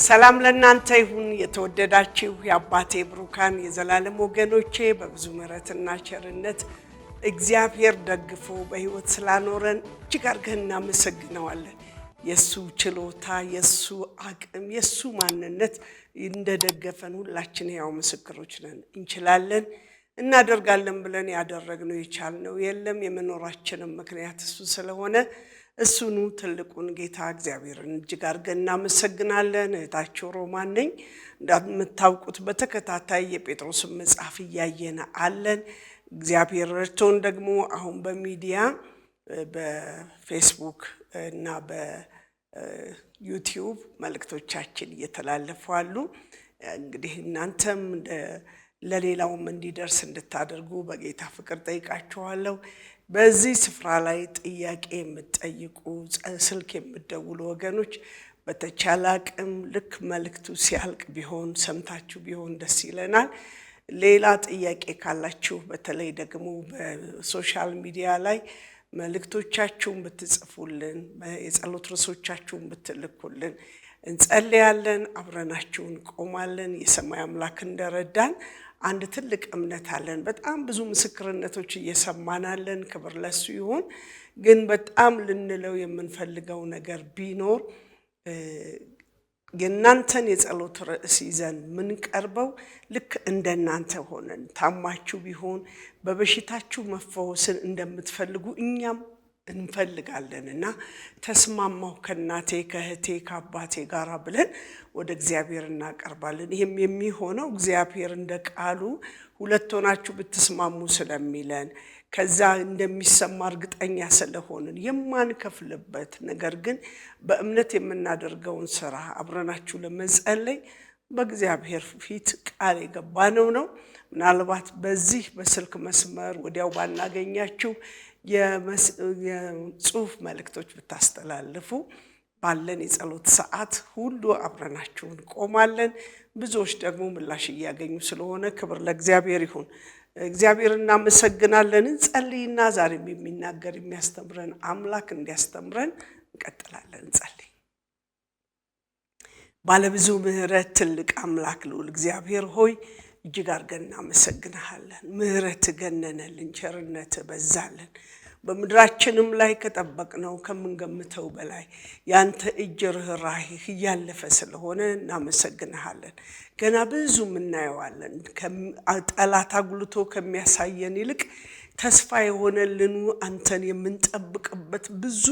ሰላም ለእናንተ ይሁን የተወደዳችሁ የአባቴ ብሩካን የዘላለም ወገኖቼ በብዙ ምሕረትና ቸርነት እግዚአብሔር ደግፎ በሕይወት ስላኖረን እጅግ አድርገን እናመሰግነዋለን። የሱ ችሎታ፣ የሱ አቅም፣ የሱ ማንነት እንደደገፈን ሁላችን ያው ምስክሮች ነን። እንችላለን እናደርጋለን ብለን ያደረግነው የቻልነው የለም። የመኖራችንም ምክንያት እሱ ስለሆነ እሱኑ ትልቁን ጌታ እግዚአብሔርን እጅግ አድርገን እናመሰግናለን። እህታችሁ ሮማን ነኝ። እንደምታውቁት በተከታታይ የጴጥሮስን መጽሐፍ እያየን አለን። እግዚአብሔር ረድቶን ደግሞ አሁን በሚዲያ በፌስቡክ እና በዩቲዩብ መልእክቶቻችን እየተላለፉ አሉ። እንግዲህ እናንተም ለሌላውም እንዲደርስ እንድታደርጉ በጌታ ፍቅር ጠይቃችኋለሁ። በዚህ ስፍራ ላይ ጥያቄ የምትጠይቁ ስልክ የምትደውሉ ወገኖች በተቻለ አቅም ልክ መልእክቱ ሲያልቅ ቢሆን ሰምታችሁ ቢሆን ደስ ይለናል። ሌላ ጥያቄ ካላችሁ በተለይ ደግሞ በሶሻል ሚዲያ ላይ መልእክቶቻችሁን ብትጽፉልን፣ የጸሎት ርዕሶቻችሁን ብትልኩልን እንጸልያለን፣ አብረናችሁን ቆማለን። የሰማይ አምላክ እንደረዳን አንድ ትልቅ እምነት አለን። በጣም ብዙ ምስክርነቶች እየሰማናለን። ክብር ለሱ ይሁን። ግን በጣም ልንለው የምንፈልገው ነገር ቢኖር የእናንተን የጸሎት ርዕስ ይዘን ምንቀርበው ልክ እንደናንተ ሆነን ታማችሁ ቢሆን በበሽታችሁ መፈወስን እንደምትፈልጉ እኛም እንፈልጋለን እና ተስማማው ከእናቴ ከእህቴ ከአባቴ ጋር ብለን ወደ እግዚአብሔር እናቀርባለን። ይህም የሚሆነው እግዚአብሔር እንደ ቃሉ ሁለት ሆናችሁ ብትስማሙ ስለሚለን ከዛ እንደሚሰማ እርግጠኛ ስለሆንን የማንከፍልበት ነገር ግን በእምነት የምናደርገውን ስራ አብረናችሁ ለመጸለይ በእግዚአብሔር ፊት ቃል የገባነው ነው። ምናልባት በዚህ በስልክ መስመር ወዲያው ባናገኛችሁ የጽሁፍ መልእክቶች ብታስተላልፉ ባለን የጸሎት ሰዓት ሁሉ አብረናችሁን ቆማለን። ብዙዎች ደግሞ ምላሽ እያገኙ ስለሆነ ክብር ለእግዚአብሔር ይሁን። እግዚአብሔር እናመሰግናለን። እንጸልይና ዛሬም የሚናገር የሚያስተምረን አምላክ እንዲያስተምረን እንቀጥላለን። እንጸልይ። ባለብዙ ምሕረት ትልቅ አምላክ ልዑል እግዚአብሔር ሆይ እጅግ አድርገን እናመሰግንሃለን። ምሕረት ገነነልን፣ ቸርነት በዛልን። በምድራችንም ላይ ከጠበቅነው ከምንገምተው በላይ ያንተ እጅ ርኅራኄህ እያለፈ ስለሆነ እናመሰግንሃለን። ገና ብዙ እናየዋለን። ጠላት አጉልቶ ከሚያሳየን ይልቅ ተስፋ የሆነልን አንተን የምንጠብቅበት ብዙ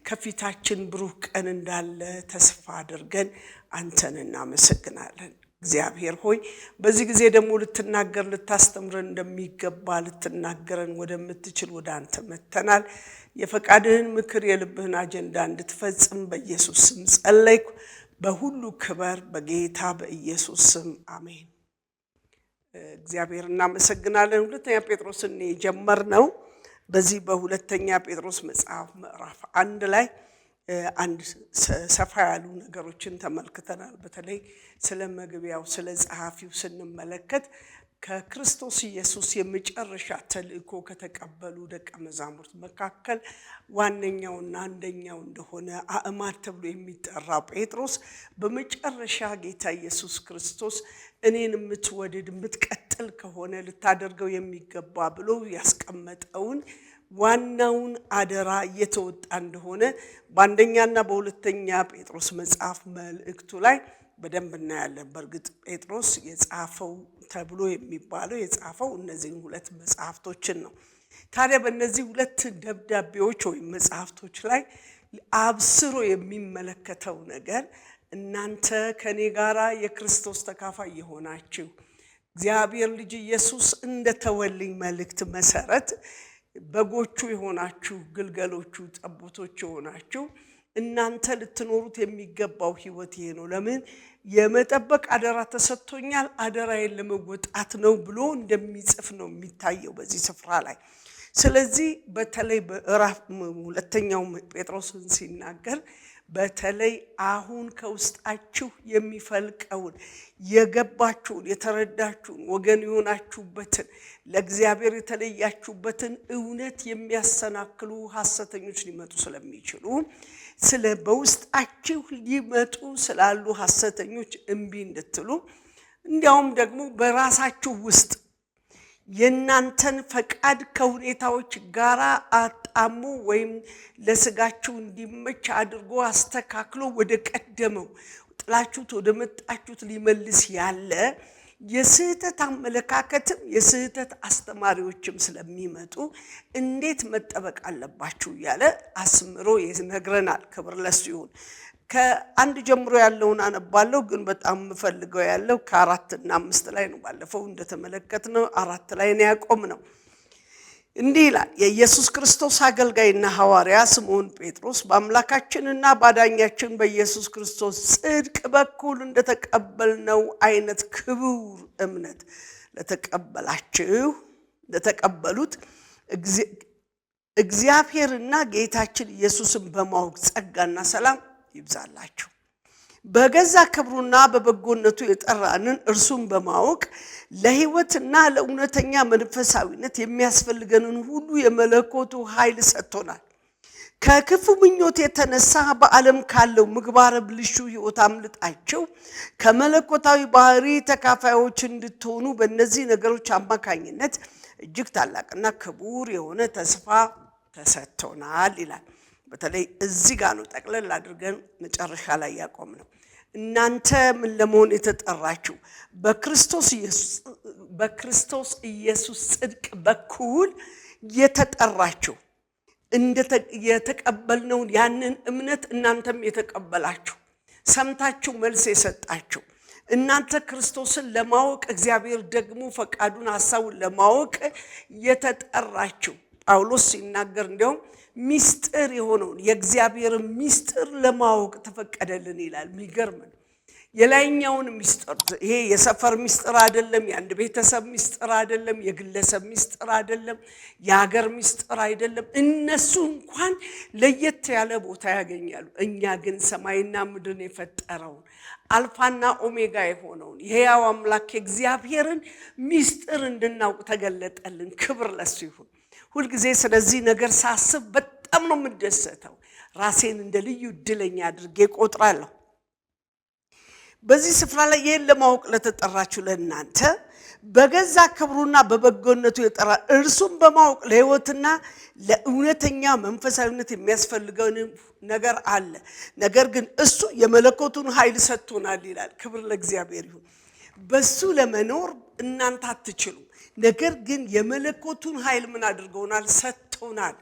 ከፊታችን ብሩህ ቀን እንዳለ ተስፋ አድርገን አንተን እናመሰግናለን። እግዚአብሔር ሆይ በዚህ ጊዜ ደግሞ ልትናገር ልታስተምረን እንደሚገባ ልትናገረን ወደምትችል ወደ አንተ መተናል። የፈቃድህን ምክር የልብህን አጀንዳ እንድትፈጽም በኢየሱስ ስም ጸለይኩ። በሁሉ ክበር በጌታ በኢየሱስ ስም አሜን። እግዚአብሔር እናመሰግናለን። ሁለተኛ ጴጥሮስን የጀመርነው በዚህ በሁለተኛ ጴጥሮስ መጽሐፍ ምዕራፍ 1 ላይ አንድ ሰፋ ያሉ ነገሮችን ተመልክተናል። በተለይ ስለ መግቢያው ስለ ጸሐፊው ስንመለከት ከክርስቶስ ኢየሱስ የመጨረሻ ተልእኮ ከተቀበሉ ደቀ መዛሙርት መካከል ዋነኛውና አንደኛው እንደሆነ አእማድ ተብሎ የሚጠራ ጴጥሮስ በመጨረሻ ጌታ ኢየሱስ ክርስቶስ እኔን የምትወድድ የምትቀጥል ከሆነ ልታደርገው የሚገባ ብሎ ያስቀመጠውን ዋናውን አደራ እየተወጣ እንደሆነ በአንደኛና በሁለተኛ ጴጥሮስ መጽሐፍ መልእክቱ ላይ በደንብ እናያለን። በእርግጥ ጴጥሮስ የጻፈው ተብሎ የሚባለው የጻፈው እነዚህን ሁለት መጽሐፍቶችን ነው። ታዲያ በእነዚህ ሁለት ደብዳቤዎች ወይም መጽሐፍቶች ላይ አብስሮ የሚመለከተው ነገር እናንተ ከኔ ጋራ የክርስቶስ ተካፋይ የሆናችሁ እግዚአብሔር ልጅ ኢየሱስ እንደተወልኝ መልእክት መሰረት በጎቹ የሆናችሁ ግልገሎቹ ጠቦቶች የሆናችሁ እናንተ ልትኖሩት የሚገባው ህይወት ይሄ ነው። ለምን የመጠበቅ አደራ ተሰጥቶኛል፣ አደራዬን ለመወጣት ነው ብሎ እንደሚጽፍ ነው የሚታየው በዚህ ስፍራ ላይ። ስለዚህ በተለይ በራፍ ሁለተኛው ጴጥሮስን ሲናገር በተለይ አሁን ከውስጣችሁ የሚፈልቀውን የገባችሁን የተረዳችሁን ወገን የሆናችሁበትን ለእግዚአብሔር የተለያችሁበትን እውነት የሚያሰናክሉ ሐሰተኞች ሊመጡ ስለሚችሉ ስለ በውስጣችሁ ሊመጡ ስላሉ ሐሰተኞች እምቢ እንድትሉ እንዲያውም ደግሞ በራሳችሁ ውስጥ የናንተን ፈቃድ ከሁኔታዎች ጋራ አጣሙ ወይም ለስጋችሁ እንዲመች አድርጎ አስተካክሎ ወደ ቀደመው ጥላችሁት ወደ መጣችሁት ሊመልስ ያለ የስህተት አመለካከትም የስህተት አስተማሪዎችም ስለሚመጡ እንዴት መጠበቅ አለባችሁ ያለ አስምሮ ይነግረናል። ክብር ለሱ ይሁን። ከአንድ ጀምሮ ያለውን አነባለሁ፣ ግን በጣም ምፈልገው ያለው ከ4 እና 5 ላይ ነው። ባለፈው እንደተመለከትነው 4 ላይ ነው ያቆምነው። እንዲህ ይላል። የኢየሱስ ክርስቶስ አገልጋይና ሐዋርያ ስምዖን ጴጥሮስ በአምላካችንና ባዳኛችን በኢየሱስ ክርስቶስ ጽድቅ በኩል እንደተቀበልነው አይነት ክቡር እምነት ለተቀበሉት እግዚአብሔርና ጌታችን ኢየሱስን በማወቅ ጸጋና ሰላም ይብዛላችሁ። በገዛ ክብሩና በበጎነቱ የጠራንን እርሱን በማወቅ ለሕይወትና ለእውነተኛ መንፈሳዊነት የሚያስፈልገንን ሁሉ የመለኮቱ ኃይል ሰጥቶናል። ከክፉ ምኞት የተነሳ በዓለም ካለው ምግባረ ብልሹ ሕይወት አምልጣችሁ ከመለኮታዊ ባህሪ ተካፋዮች እንድትሆኑ በእነዚህ ነገሮች አማካኝነት እጅግ ታላቅና ክቡር የሆነ ተስፋ ተሰጥቶናል ይላል። በተለይ እዚህ ጋር ነው ጠቅለል አድርገን መጨረሻ ላይ ያቆምነው። እናንተ ምን ለመሆን የተጠራችሁ በክርስቶስ ኢየሱስ ጽድቅ በኩል የተጠራችሁ የተቀበልነውን ያንን እምነት እናንተም የተቀበላችሁ ሰምታችሁ መልስ የሰጣችሁ እናንተ ክርስቶስን ለማወቅ እግዚአብሔር ደግሞ ፈቃዱን ሐሳቡን ለማወቅ የተጠራችሁ ጳውሎስ ሲናገር እንዲያውም ሚስጥር የሆነውን የእግዚአብሔር ሚስጥር ለማወቅ ተፈቀደልን ይላል። የሚገርም ነው። የላይኛውን ሚስጥር ይሄ የሰፈር ሚስጥር አይደለም፣ የአንድ ቤተሰብ ሚስጥር አይደለም፣ የግለሰብ ሚስጥር አይደለም፣ የሀገር ሚስጥር አይደለም። እነሱ እንኳን ለየት ያለ ቦታ ያገኛሉ። እኛ ግን ሰማይና ምድርን የፈጠረውን አልፋና ኦሜጋ የሆነውን የሕያው አምላክ እግዚአብሔርን ሚስጥር እንድናውቅ ተገለጠልን። ክብር ለሱ ይሁን። ሁልጊዜ ስለዚህ ነገር ሳስብ በጣም ነው የምደሰተው። ራሴን እንደ ልዩ ዕድለኛ አድርጌ ቆጥራለሁ። በዚህ ስፍራ ላይ ይህን ለማወቅ ለተጠራችሁ ለእናንተ በገዛ ክብሩና በበጎነቱ የጠራ እርሱን በማወቅ ለሕይወትና ለእውነተኛ መንፈሳዊነት የሚያስፈልገው ነገር አለ። ነገር ግን እሱ የመለኮቱን ኃይል ሰጥቶናል ይላል። ክብር ለእግዚአብሔር ይሁን። በሱ ለመኖር እናንተ አትችሉ። ነገር ግን የመለኮቱን ኃይል ምን አድርገውናል? ሰጥቶናል።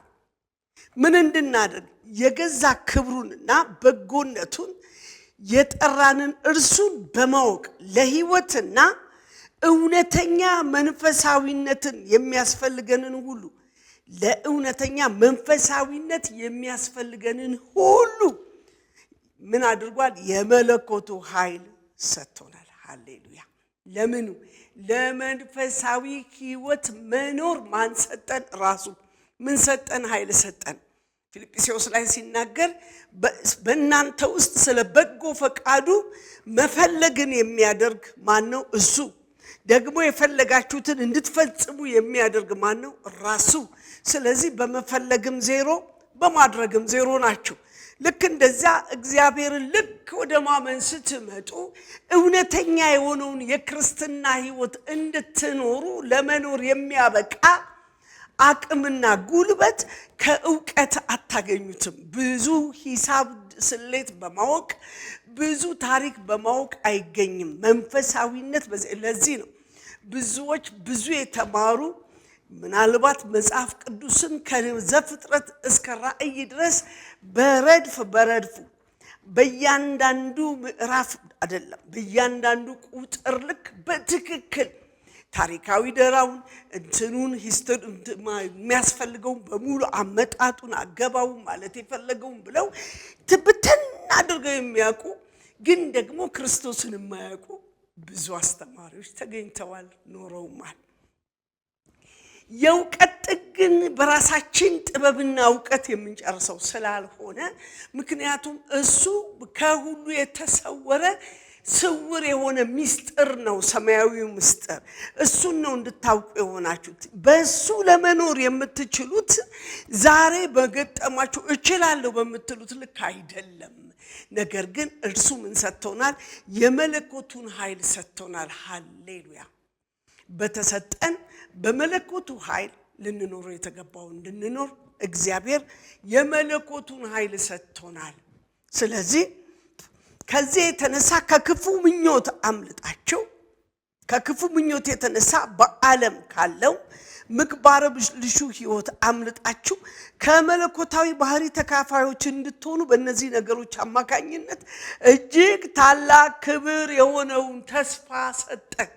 ምን እንድናደርግ? የገዛ ክብሩንና በጎነቱን የጠራንን እርሱን በማወቅ ለሕይወትና እውነተኛ መንፈሳዊነትን የሚያስፈልገንን ሁሉ ለእውነተኛ መንፈሳዊነት የሚያስፈልገንን ሁሉ ምን አድርጓል? የመለኮቱ ኃይል ሰጥቶናል። ሃሌሉያ። ለምኑ? ለመንፈሳዊ ሕይወት መኖር ማን ሰጠን? ራሱ። ምን ሰጠን? ኃይል ሰጠን። ፊልጵስዩስ ላይ ሲናገር በእናንተ ውስጥ ስለ በጎ ፈቃዱ መፈለግን የሚያደርግ ማን ነው? እሱ። ደግሞ የፈለጋችሁትን እንድትፈጽሙ የሚያደርግ ማን ነው? ራሱ። ስለዚህ በመፈለግም ዜሮ በማድረግም ዜሮ ናችሁ። ልክ እንደዛ እግዚአብሔርን ልክ ወደ ማመን ስትመጡ እውነተኛ የሆነውን የክርስትና ሕይወት እንድትኖሩ ለመኖር የሚያበቃ አቅምና ጉልበት ከእውቀት አታገኙትም። ብዙ ሂሳብ ስሌት በማወቅ ብዙ ታሪክ በማወቅ አይገኝም። መንፈሳዊነት ለዚህ ነው ብዙዎች ብዙ የተማሩ ምናልባት መጽሐፍ ቅዱስን ከዘፍጥረት እስከ ራእይ ድረስ በረድፍ በእያንዳንዱ ምዕራፍ አይደለም በእያንዳንዱ ቁጥር ልክ በትክክል ታሪካዊ ዳራውን እንትኑን የሚያስፈልገውን በሙሉ አመጣጡን አገባውን ማለት የፈለገውን ብለው ትብትን አድርገው የሚያውቁ ግን ደግሞ ክርስቶስን የማያውቁ ብዙ አስተማሪዎች ተገኝተዋል፣ ኖረውማል። የእውቀት ጥግን በራሳችን ጥበብና እውቀት የምንጨርሰው ስላልሆነ ምክንያቱም እሱ ከሁሉ የተሰወረ ስውር የሆነ ሚስጥር ነው ሰማያዊው ሚስጥር እሱን ነው እንድታውቁ የሆናችሁት በሱ ለመኖር የምትችሉት ዛሬ በገጠማችሁ እችላለሁ በመትሉት ልክ አይደለም ነገር ግን እርሱ ምን ሰጥቶናል የመለኮቱን ኃይል ሰጥቶናል ሃሌሉያ በተሰጠን በመለኮቱ ኃይል ልንኖር የተገባው እንድንኖር እግዚአብሔር የመለኮቱን ኃይል ሰጥቶናል ስለዚህ ከዚህ የተነሳ ከክፉ ምኞት አምልጣችሁ ከክፉ ምኞት የተነሳ በዓለም ካለው ምግባረ ብልሹ ህይወት አምልጣችሁ ከመለኮታዊ ባህሪ ተካፋዮች እንድትሆኑ በእነዚህ ነገሮች አማካኝነት እጅግ ታላቅ ክብር የሆነውን ተስፋ ሰጠን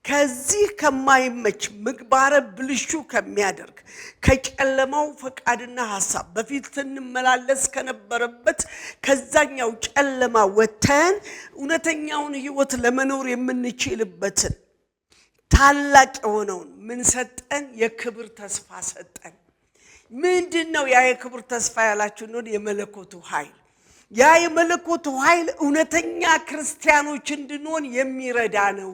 ከዚህ ከማይመች ምግባረ ብልሹ ከሚያደርግ ከጨለማው ፈቃድና ሐሳብ በፊት እንመላለስ ከነበረበት ከዛኛው ጨለማ ወተን እውነተኛውን ህይወት ለመኖር የምንችልበትን ታላቅ የሆነውን ምን ሰጠን የክብር ተስፋ ሰጠን ምንድነው ያ የክብር ተስፋ ያላችሁ ነው የመለኮቱ ኃይል ያ የመለኮቱ ኃይል እውነተኛ ክርስቲያኖች እንድንሆን የሚረዳ ነው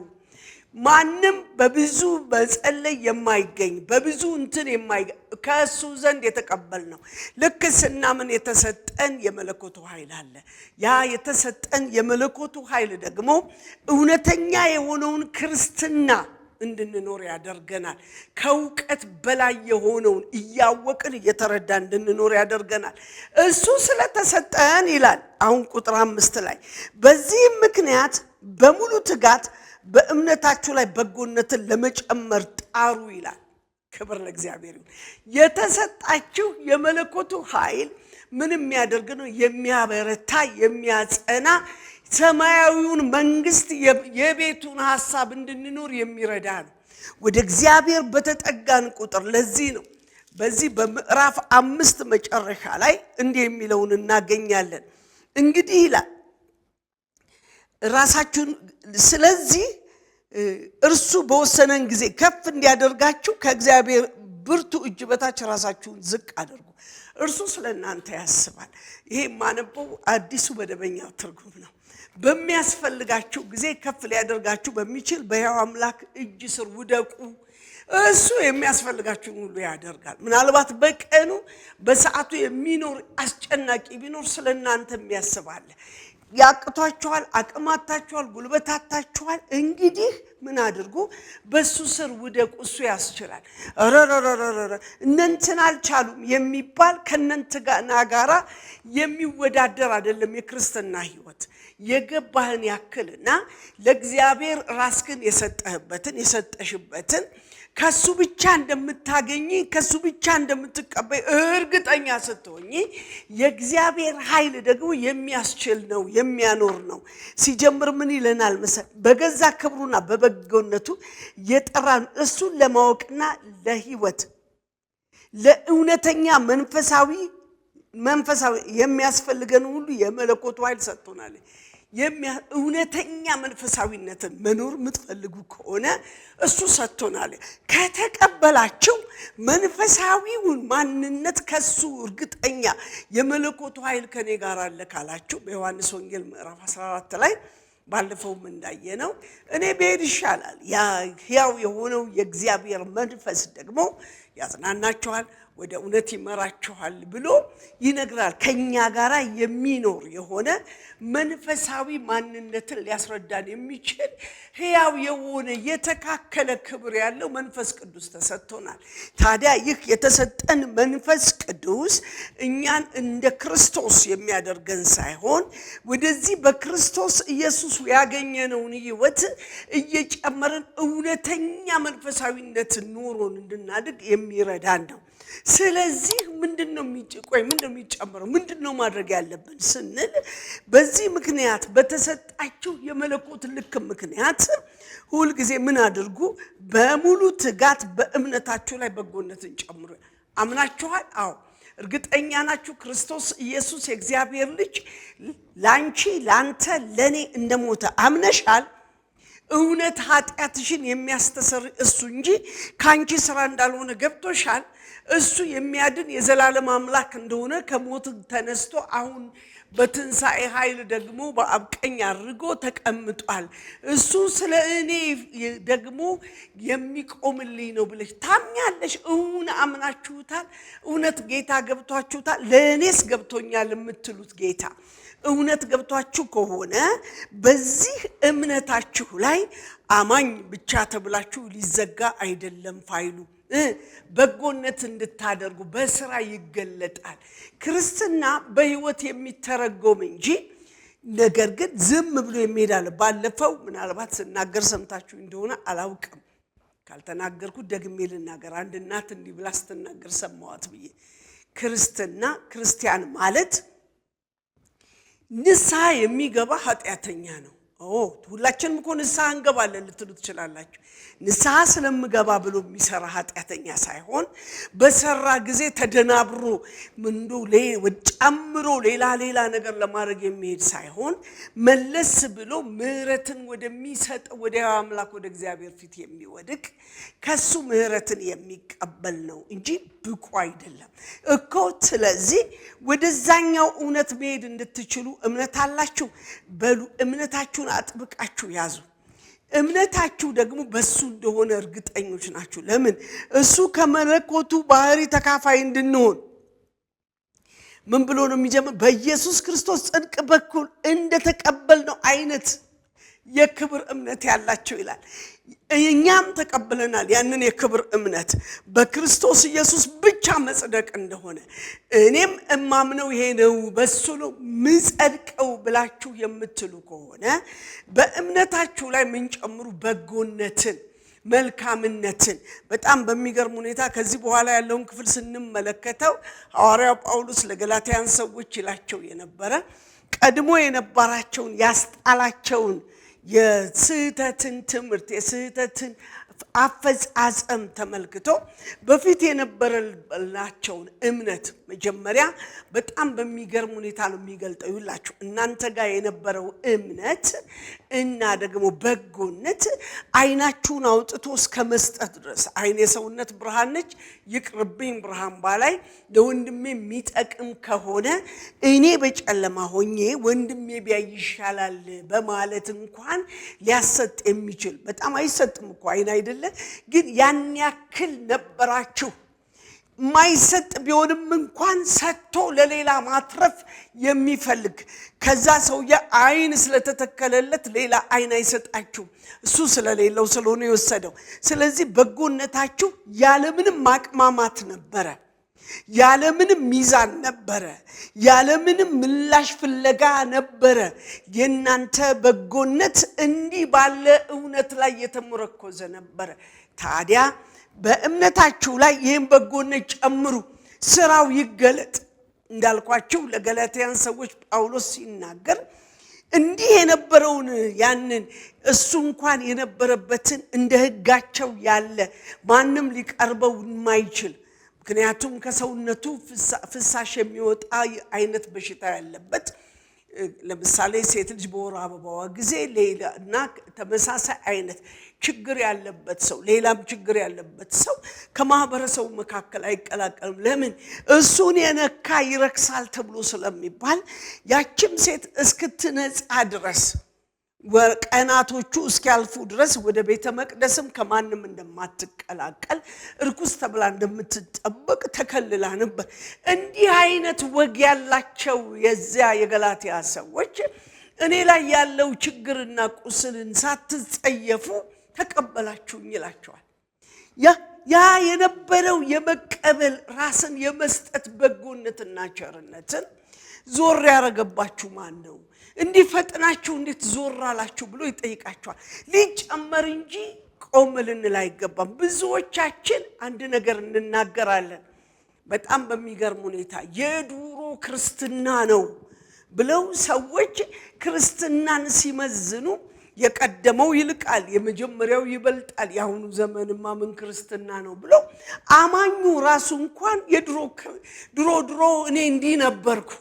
ማንም በብዙ በጸለይ የማይገኝ በብዙ እንትን የማይገኝ ከሱ ዘንድ የተቀበልነው ልክ ስናምን የተሰጠን የመለኮቱ ኃይል አለ ያ የተሰጠን የመለኮቱ ኃይል ደግሞ እውነተኛ የሆነውን ክርስትና እንድንኖር ያደርገናል ከውቀት በላይ የሆነውን ያወቅን የተረዳ እንድንኖር ያደርገናል እሱ ስለተሰጠን ይላል አሁን ቁጥር 5 ላይ በዚህ ምክንያት በሙሉ ትጋት በእምነታችሁ ላይ በጎነትን ለመጨመር ጣሩ ይላል ክብር ለእግዚአብሔር ይሁን የተሰጣችሁ የመለኮቱ ኃይል ምን የሚያደርግ ነው የሚያበረታ የሚያጸና ሰማያዊውን መንግስት የቤቱን ሐሳብ እንድንኖር የሚረዳ ነው ወደ እግዚአብሔር በተጠጋን ቁጥር ለዚህ ነው በዚህ በምዕራፍ 5 መጨረሻ ላይ እንዲህ የሚለውን እናገኛለን እንግዲህ ይላል ራሳችሁን ስለዚህ እርሱ በወሰነን ጊዜ ከፍ እንዲያደርጋችሁ ከእግዚአብሔር ብርቱ እጅ በታች ራሳችሁን ዝቅ አድርጉ እርሱ ስለናንተ ያስባል ይሄ ማነበው አዲሱ መደበኛው ትርጉም ነው በሚያስፈልጋችሁ ጊዜ ከፍ ሊያደርጋችሁ በሚችል በሕያው አምላክ እጅ ስር ውደቁ እሱ የሚያስፈልጋችሁን ሁሉ ያደርጋል ምናልባት በቀኑ በሰዓቱ የሚኖር አስጨናቂ ቢኖር ስለናንተ የሚያስባል ያቅቷችኋል አቅማታችኋል ጉልበታታችኋል እንግዲህ ምን አድርጉ በሱ ስር ውደቁ እሱ ያስችላል ረረረረረ እነንተን አልቻሉም የሚባል ከነንተና ጋራ የሚወዳደር አይደለም የክርስቲያና ህይወት የገባህን ያክልና ለእግዚአብሔር ራስህን የሰጠህበትን የሰጠሽበትን ከሱ ብቻ እንደምታገኚ ከሱ ብቻ እንደምትቀበይ እርግጠኛ ስትሆኚ የእግዚአብሔር ኃይል ደግሞ የሚያስችል ነው የሚያኖር ነው ሲጀምር ምን ይለናል መሰል በገዛ ክብሩና በበጎነቱ የጠራን እሱን ለማወቅና ለህይወት ለእውነተኛ መንፈሳዊ የሚያስፈልገን ሁሉ የመለኮቱ ኃይል ሰጥቶናል እውነተኛ መንፈሳዊነትን መኖር የምትፈልጉ ከሆነ እሱ ሰጥቶናል ከተቀበላችሁ መንፈሳዊውን ማንነት ከሱ እርግጠኛ የመለኮቱ ኃይል ከኔ ጋር አለ ካላችሁ በዮሐንስ ወንጌል ምዕራፍ 14 ላይ ባለፈው እንዳየነው እኔ ብሄድ ይሻላል ያ ሕያው የሆነው የእግዚአብሔር መንፈስ ደግሞ ያጽናናችኋል ወደ እውነት ይመራችኋል ብሎ ይነግራል ከኛ ጋራ የሚኖር የሆነ መንፈሳዊ ማንነትን ሊያስረዳን የሚችል ሕያው የሆነ የተካከለ ክብር ያለው መንፈስ ቅዱስ ተሰጥቶናል ታዲያ ይህ የተሰጠን መንፈስ ቅዱስ እኛን እንደ ክርስቶስ የሚያደርገን ሳይሆን ወደዚህ በክርስቶስ ኢየሱስ ያገኘነውን ህይወት እየጨመረን እውነተኛ መንፈሳዊነት ኖሮን እንድናድግ የሚረዳን ነው ስለዚህ ምንድነው የሚጨመረው ምንድነው ማድረግ ያለብን ስንል በዚህ ምክንያት በተሰጣችሁ የመለኮት ልክ ምክንያት ሁሉ ጊዜ ምን አድርጉ በሙሉ ትጋት በእምነታችሁ ላይ በጎነትን ጨምሩ አምናችኋል አዎ እርግጠኛ ናችሁ ክርስቶስ ኢየሱስ የእግዚአብሔር ልጅ ላንቺ ላንተ ለኔ እንደሞተ አምነሻል እውነት ኃጢአትሽን የሚያስተሰር እሱ እንጂ ካንቺ ስራ እንዳልሆነ ገብቶሻል። እሱ የሚያድን የዘላለም አምላክ እንደሆነ ከሞት ተነስቶ አሁን በትንሣኤ ኃይል ደግሞ በአብ ቀኝ አድርጎ ተቀምጧል። እሱ ስለ እኔ ደግሞ የሚቆምልኝ ነው ብለሽ ታምኛለሽ? አምናችሁታል? እውነት ጌታ ገብቷችሁታል? ለእኔስ ገብቶኛል የምትሉት ጌታ እውነት ገብቷችሁ ከሆነ በዚህ እምነታችሁ ላይ አማኝ ብቻ ተብላችሁ ሊዘጋ አይደለም ፋይሉ። በጎነት እንድታደርጉ በስራ ይገለጣል። ክርስትና በህይወት የሚተረጎም እንጂ ነገር ግን ዝም ብሎ የሚሄዳል። ባለፈው ምናልባት ስናገር ሰምታችሁ እንደሆነ አላውቅም፣ ካልተናገርኩት ደግሜ ልናገር። አንድ እናት እንዲህ ብላ ስትናገር ሰማዋት ብዬ ክርስቲያን ማለት ንስሐ የሚገባ ኃጢአተኛ ነው። ሁላችንም እኮ ንስሐ እንገባለን ልትሉ ትችላላችሁ። ንስሐ ስለምገባ ብሎ የሚሰራ ኃጢአተኛ ሳይሆን በሰራ ጊዜ ተደናብሮ ምንዶ ጨምሮ ሌላ ነገር ለማድረግ የሚሄድ ሳይሆን መለስ ብሎ ምህረትን ወደሚሰጥ ወደ አምላክ ወደ እግዚአብሔር ፊት የሚወድቅ ከሱ ምህረትን የሚቀበል ነው እንጂ ብቁ አይደለም እኮ። ስለዚህ ወደዛኛው እውነት መሄድ እንድትችሉ እምነት አላችሁ በሉ። እምነታችሁን አጥብቃችሁ ያዙ። እምነታችሁ ደግሞ በሱ እንደሆነ እርግጠኞች ናችሁ። ለምን? እሱ ከመለኮቱ ባህሪ ተካፋይ እንድንሆን ምን ብሎ ነው የሚጀምር? በኢየሱስ ክርስቶስ ጽድቅ በኩል እንደተቀበልነው አይነት የክብር እምነት ያላችሁ ይላል። እኛም ተቀበለናል ያንን የክብር እምነት በክርስቶስ ኢየሱስ ብቻ መጽደቅ እንደሆነ። እኔም እማምነው ይሄ ነው በሱ ነው ምጸድቀው ብላችሁ የምትሉ ከሆነ በእምነታችሁ ላይ ምን ጨምሩ? በጎነትን፣ መልካምነትን። በጣም በሚገርም ሁኔታ ከዚህ በኋላ ያለውን ክፍል ስንመለከተው ሐዋርያው ጳውሎስ ለገላትያን ሰዎች ይላቸው የነበረ ቀድሞ የነበራቸውን ያስጣላቸውን የስህተትን ትምህርት የስህተትን አፈጻጸም ተመልክቶ በፊት የነበረላቸውን እምነት መጀመሪያ በጣም በሚገርም ሁኔታ ነው የሚገልጠው። ይላችሁ እናንተ ጋር የነበረው እምነት እና ደግሞ በጎነት አይናችሁን አውጥቶ እስከ መስጠት ድረስ። አይን የሰውነት ብርሃን ነች፣ ይቅርብኝ ብርሃን ባላይ ለወንድሜ የሚጠቅም ከሆነ እኔ በጨለማ ሆኜ ወንድሜ ቢያይ ይሻላል በማለት እንኳን ሊያሰጥ የሚችል በጣም አይሰጥም እኮ አይን አይደለ፣ ግን ያን ያክል ነበራችሁ። ማይሰጥ ቢሆንም እንኳን ሰጥቶ ለሌላ ማትረፍ የሚፈልግ ከዛ ሰውዬ አይን ስለተተከለለት ሌላ አይን አይሰጣችሁ፣ እሱ ስለሌለው ስለሆነ የወሰደው። ስለዚህ በጎነታችሁ ያለምንም ማቅማማት ነበረ፣ ያለምንም ሚዛን ነበረ፣ ያለምንም ምላሽ ፍለጋ ነበረ። የናንተ በጎነት እንዲህ ባለ እውነት ላይ የተመረኮዘ ነበረ። ታዲያ በእምነታችሁ ላይ ይህን በጎነት ጨምሩ፣ ስራው ይገለጥ። እንዳልኳችሁ ለገላትያን ሰዎች ጳውሎስ ሲናገር እንዲህ የነበረውን ያንን እሱ እንኳን የነበረበትን እንደ ሕጋቸው ያለ ማንም ሊቀርበው የማይችል ምክንያቱም ከሰውነቱ ፍሳሽ የሚወጣ አይነት በሽታ ያለበት ለምሳሌ ሴት ልጅ በወር አበባዋ ጊዜ ሌላና ተመሳሳይ አይነት ችግር ያለበት ሰው ሌላም ችግር ያለበት ሰው ከማህበረሰቡ መካከል አይቀላቀልም። ለምን? እሱን የነካ ይረክሳል ተብሎ ስለሚባል ያቺም ሴት እስክትነጻ ድረስ ወቀናቶቹ እስኪያልፉ ድረስ ወደ ቤተ መቅደስም ከማንም እንደማትቀላቀል እርኩስ ተብላ እንደምትጠበቅ ተከልላ ነበር። እንዲህ አይነት ወግ ያላቸው የዚያ የገላትያ ሰዎች እኔ ላይ ያለው ችግርና ቁስልን ሳትጸየፉ ተቀበላችሁኝ ይላቸዋል። ያ የነበረው የመቀበል ራስን የመስጠት በጎነትና ቸርነትን ዞር ያረገባችሁ ማን ነው? እንዲህ ፈጥናችሁ እንዴት ዞር አላችሁ ብሎ ይጠይቃቸዋል። ሊጨመር እንጂ ቆም ልንል አይገባም። ብዙዎቻችን አንድ ነገር እንናገራለን በጣም በሚገርም ሁኔታ የዱሮ ክርስትና ነው ብለው ሰዎች ክርስትናን ሲመዝኑ የቀደመው ይልቃል፣ የመጀመሪያው ይበልጣል፣ ያሁኑ ዘመንማ ምን ክርስትና ነው ብሎ አማኙ ራሱ እንኳን ድሮ እኔ እንዲህ ነበርኩ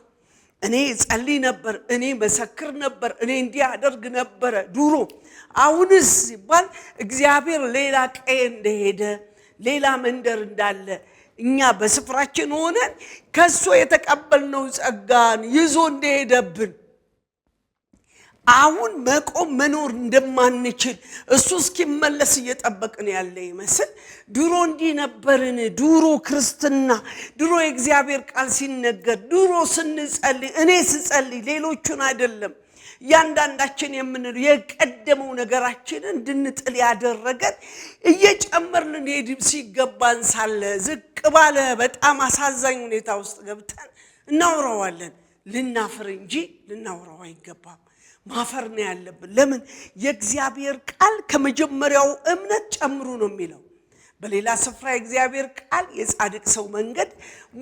እኔ ጸልይ ነበር፣ እኔ መሰክር ነበር፣ እኔ እንዲህ አደርግ ነበር ድሮ። አሁንስ ሲባል እግዚአብሔር ሌላ ቀይ እንደሄደ ሌላ መንደር እንዳለ እኛ በስፍራችን ሆነን ከሱ የተቀበልነው ጸጋን ይዞ እንደሄደብን አሁን መቆም መኖር እንደማንችል እሱ እስኪመለስ እየጠበቅን ያለ ይመስል ድሮ እንዲህ ነበርን፣ ድሮ ክርስትና፣ ድሮ የእግዚአብሔር ቃል ሲነገር፣ ድሮ ስንጸልይ፣ እኔ ስጸልይ ሌሎቹን አይደለም ያንዳንዳችን የምንለው የቀደመው ነገራችንን እንድንጥል ያደረገን እየጨመርን ሄድ ሲገባን ሳለ ዝቅ ባለ በጣም አሳዛኝ ሁኔታ ውስጥ ገብተን እናውራዋለን። ልናፍር እንጂ ልናውራው አይገባም። ማፈር ነው ያለብን። ለምን? የእግዚአብሔር ቃል ከመጀመሪያው እምነት ጨምሩ ነው የሚለው። በሌላ ስፍራ የእግዚአብሔር ቃል የጻድቅ ሰው መንገድ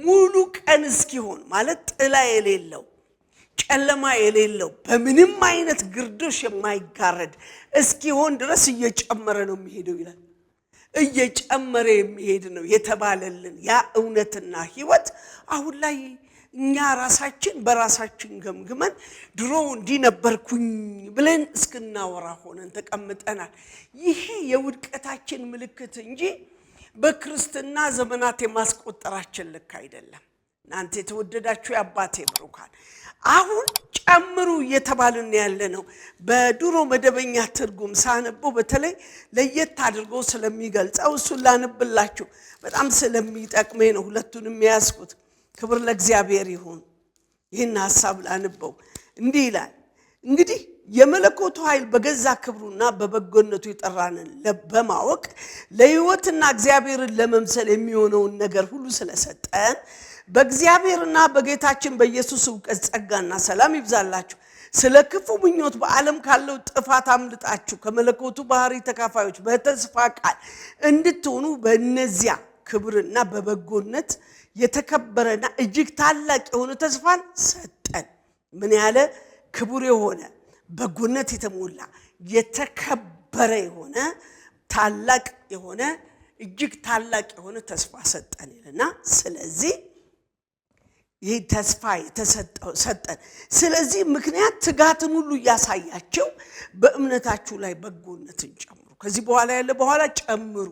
ሙሉ ቀን እስኪሆን ማለት ጥላ የሌለው ጨለማ የሌለው በምንም አይነት ግርዶሽ የማይጋረድ እስኪሆን ድረስ እየጨመረ ነው የሚሄደው ይላል። እየጨመረ የሚሄድ ነው የተባለልን ያ እውነትና ህይወት አሁን ላይ እኛ ራሳችን በራሳችን ገምግመን ድሮ እንዲህ ነበርኩኝ ብለን እስክናወራ ሆነን ተቀምጠናል። ይሄ የውድቀታችን ምልክት እንጂ በክርስትና ዘመናት የማስቆጠራችን ልክ አይደለም። እናንተ የተወደዳችሁ የአባቴ ብሩካን አሁን ጨምሩ እየተባልን ያለ ነው። በድሮ መደበኛ ትርጉም ሳነበው በተለይ ለየት አድርጎ ስለሚገልጸው እሱን ላነብላችሁ በጣም ስለሚጠቅመኝ ነው ሁለቱንም ያስኩት። ክብር ለእግዚአብሔር ይሁን። ይህን ሐሳብ ላነበው እንዲህ ይላል። እንግዲህ የመለኮቱ ኃይል በገዛ ክብሩና በበጎነቱ የጠራንን በማወቅ ለሕይወትና እግዚአብሔርን ለመምሰል የሚሆነውን ነገር ሁሉ ስለሰጠን በእግዚአብሔርና በጌታችን በኢየሱስ ዕውቀት ጸጋና ሰላም ይብዛላችሁ። ስለ ክፉ ምኞት በዓለም ካለው ጥፋት አምልጣችሁ ከመለኮቱ ባህሪ ተካፋዮች በተስፋ ቃል እንድትሆኑ በእነዚያ ክብርና በበጎነት የተከበረና እጅግ ታላቅ የሆነ ተስፋን ሰጠን። ምን ያለ ክቡር የሆነ በጎነት የተሞላ የተከበረ የሆነ ታላቅ የሆነ እጅግ ታላቅ የሆነ ተስፋ ሰጠን ይልና ስለዚህ ይህ ተስፋ የተሰጠው ሰጠን። ስለዚህ ምክንያት ትጋትን ሁሉ ያሳያችሁ በእምነታችሁ ላይ በጎነትን ጨምሩ። ከዚህ በኋላ ያለ በኋላ ጨምሩ።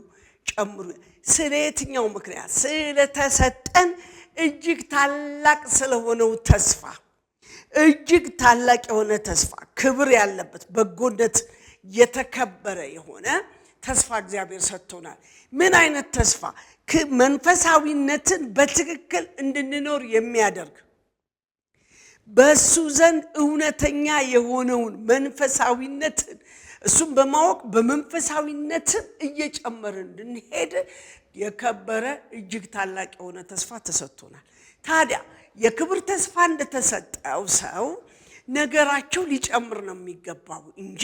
ስለ የትኛው ምክንያት? ስለተሰጠን እጅግ ታላቅ ስለሆነው ተስፋ፣ እጅግ ታላቅ የሆነ ተስፋ፣ ክብር ያለበት በጎነት የተከበረ የሆነ ተስፋ እግዚአብሔር ሰጥቶናል። ምን አይነት ተስፋ? መንፈሳዊነትን በትክክል እንድንኖር የሚያደርግ በሱ ዘንድ እውነተኛ የሆነውን መንፈሳዊነትን እሱም በማወቅ በመንፈሳዊነት እየጨመርን እንድንሄድ የከበረ እጅግ ታላቅ የሆነ ተስፋ ተሰጥቶናል። ታዲያ የክብር ተስፋ እንደተሰጠው ሰው ነገራቸው ሊጨምር ነው የሚገባው እንጂ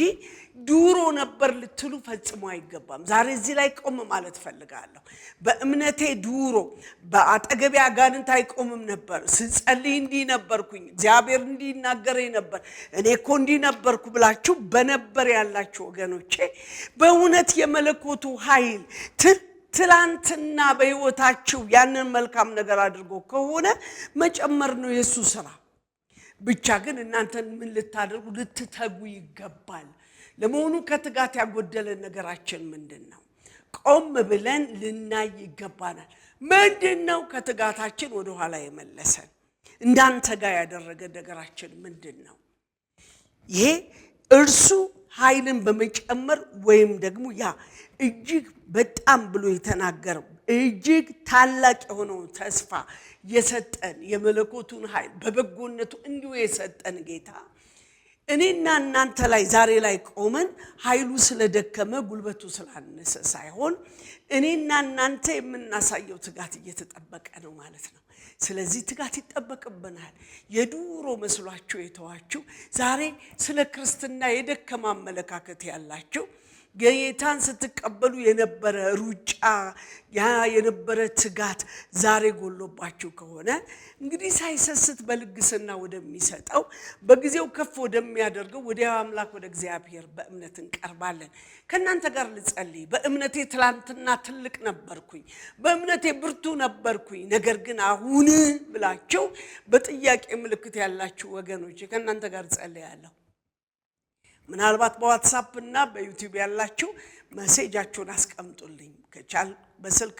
ድሮ ነበር ልትሉ ፈጽሞ አይገባም። ዛሬ እዚህ ላይ ቆም ማለት ፈልጋለሁ። በእምነቴ ድሮ በአጠገቤ አጋንንት አይቆምም ነበር። ስጸልይ እንዲህ ነበርኩኝ፣ እግዚአብሔር እንዲህ ይናገረኝ ነበር፣ እኔ እኮ እንዲህ ነበርኩ ብላችሁ በነበር ያላችሁ ወገኖቼ በእውነት የመለኮቱ ኃይል ትላንትና በሕይወታችሁ ያንን መልካም ነገር አድርጎ ከሆነ መጨመር ነው የሱ ስራ። ብቻ ግን እናንተን ምን ልታደርጉ ልትተጉ ይገባል። ለመሆኑ ከትጋት ያጎደለ ነገራችን ምንድነው? ቆም ብለን ልናይ ይገባናል። ምንድነው ከትጋታችን ወደ ኋላ የመለሰን? እንዳንተጋ ያደረገ ነገራችን ምንድነው? ይሄ እርሱ ኃይልን በመጨመር ወይም ደግሞ ያ እጅግ በጣም ብሎ የተናገረው እጅግ ታላቅ የሆነው ተስፋ የሰጠን የመለኮቱን ኃይል በበጎነቱ እንዲሁ የሰጠን ጌታ እኔና እናንተ ላይ ዛሬ ላይ ቆመን ኃይሉ ስለደከመ ጉልበቱ ስላነሰ ሳይሆን እኔና እናንተ የምናሳየው ትጋት እየተጠበቀ ነው ማለት ነው። ስለዚህ ትጋት ይጠበቅብናል። የዱሮ መስሏችሁ የተዋችሁ ዛሬ ስለ ክርስትና የደከመ አመለካከት ያላችሁ ጌታን ስትቀበሉ የነበረ ሩጫ ያ የነበረ ትጋት ዛሬ ጎሎባችሁ ከሆነ እንግዲህ ሳይሰስት በልግስና ወደሚሰጠው በጊዜው ከፍ ወደሚያደርገው ወደ አምላክ ወደ እግዚአብሔር በእምነት እንቀርባለን። ከናንተ ጋር ልጸልይ። በእምነቴ ትላንትና ትልቅ ነበርኩኝ፣ በእምነቴ ብርቱ ነበርኩኝ፣ ነገር ግን አሁን ብላችሁ በጥያቄ ምልክት ያላችሁ ወገኖች ከናንተ ጋር ጸልያለሁ። ምናልባት በዋትስአፕ እና በዩቲዩብ ያላችሁ ሜሴጃችሁን አስቀምጡልኝ። ከቻል በስልክ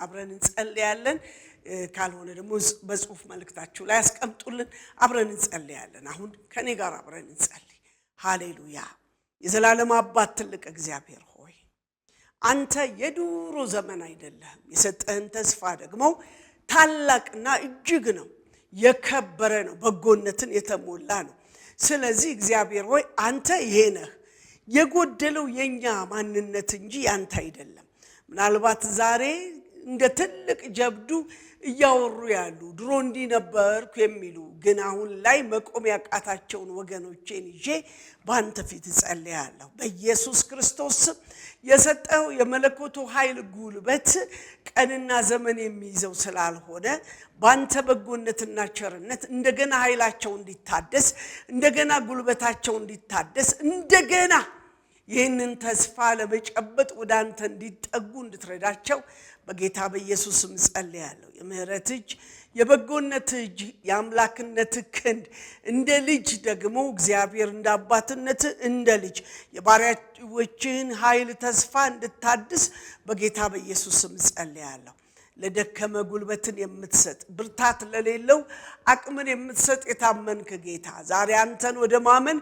አብረን እንጸልያለን፣ ካልሆነ ደግሞ በጽሁፍ መልእክታችሁ ላይ አስቀምጡልን፣ አብረን እንጸልያለን። አሁን ከኔ ጋር አብረን እንጸልይ። ሃሌሉያ። የዘላለም አባት ትልቅ እግዚአብሔር ሆይ አንተ የዱሮ ዘመን አይደለህም። የሰጠህን ተስፋ ደግሞ ታላቅና እጅግ ነው፣ የከበረ ነው፣ በጎነትን የተሞላ ነው። ስለዚህ እግዚአብሔር ሆይ አንተ ይሄ ነህ። የጎደለው የኛ ማንነት እንጂ ያንተ አይደለም። ምናልባት ዛሬ እንደ ትልቅ ጀብዱ እያወሩ ያሉ ድሮ እንዲህ ነበርኩ የሚሉ ግን አሁን ላይ መቆም ያቃታቸውን ወገኖቼን ይዤ በአንተ ፊት እጸልያለሁ። በኢየሱስ ክርስቶስ ስም የሰጠው የመለኮቱ ኃይል ጉልበት ቀንና ዘመን የሚይዘው ስላልሆነ በአንተ በጎነትና ቸርነት እንደገና ኃይላቸው እንዲታደስ፣ እንደገና ጉልበታቸው እንዲታደስ፣ እንደገና ይህንን ተስፋ ለመጨበጥ ወደ አንተ እንዲጠጉ እንድትረዳቸው በጌታ በኢየሱስ ስም ጸልያለሁ። የምህረት እጅ፣ የበጎነት እጅ፣ የአምላክነት ክንድ እንደ ልጅ ደግሞ እግዚአብሔር እንደ አባትነት እንደ ልጅ የባሪያዎችህን ኃይል ተስፋ እንድታድስ በጌታ በኢየሱስ ስም ጸልያለሁ። ለደከመ ጉልበትን የምትሰጥ ብርታት ለሌለው አቅምን የምትሰጥ የታመንክ ጌታ ዛሬ አንተን ወደ ማመን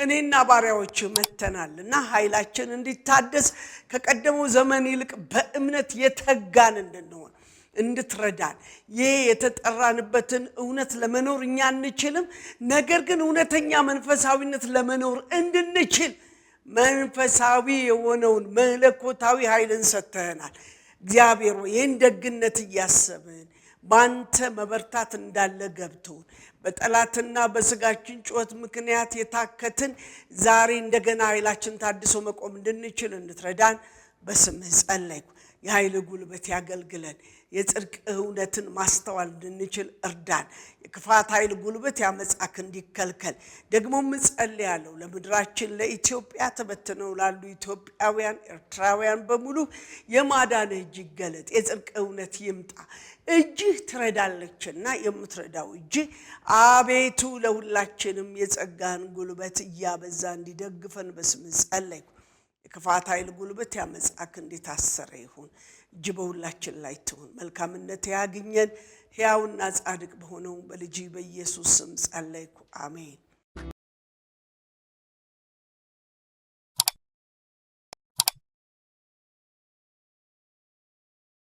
እኔና ባሪያዎች መተናልና ኃይላችን እንዲታደስ ከቀደመው ዘመን ይልቅ በእምነት የተጋን እንድንሆን እንድትረዳን ይሄ የተጠራንበትን እውነት ለመኖር እኛ አንችልም፣ ነገር ግን እውነተኛ መንፈሳዊነት ለመኖር እንድንችል መንፈሳዊ የሆነውን መለኮታዊ ኃይልን ሰጥተናል። እግዚአብሔር ሆይ ይህን ደግነት እያሰብን ባንተ መበርታት እንዳለ ገብቶን በጠላትና በስጋችን ጩኸት ምክንያት የታከትን ዛሬ እንደገና ኃይላችን ታድሶ መቆም እንድንችል እንድትረዳን በስምህ ጸለይኩ። የኃይል ጉልበት ያገልግለን፣ የጽድቅ እውነትን ማስተዋል እንድንችል እርዳን። የክፋት ኃይል ጉልበት ያመጻክ እንዲከልከል ደግሞ እጸልያለሁ። ለምድራችን ለኢትዮጵያ ተበትነው ላሉ ኢትዮጵያውያን ኤርትራውያን በሙሉ የማዳን እጅ ይገለጥ፣ የጽድቅ እውነት ይምጣ። እጅህ ትረዳለችና የምትረዳው እጅ አቤቱ ለሁላችንም የጸጋን ጉልበት እያበዛ እንዲደግፈን በስምህ ጸለይኩ። የክፋት ኃይል ጉልበት ያመጻክ እንዲታሰረ ይሁን። እጅ በሁላችን ላይ ትሁን። መልካምነት ያግኘን ሕያውና ጻድቅ በሆነው በልጅ በኢየሱስ ስም ጸለይኩ። አሜን።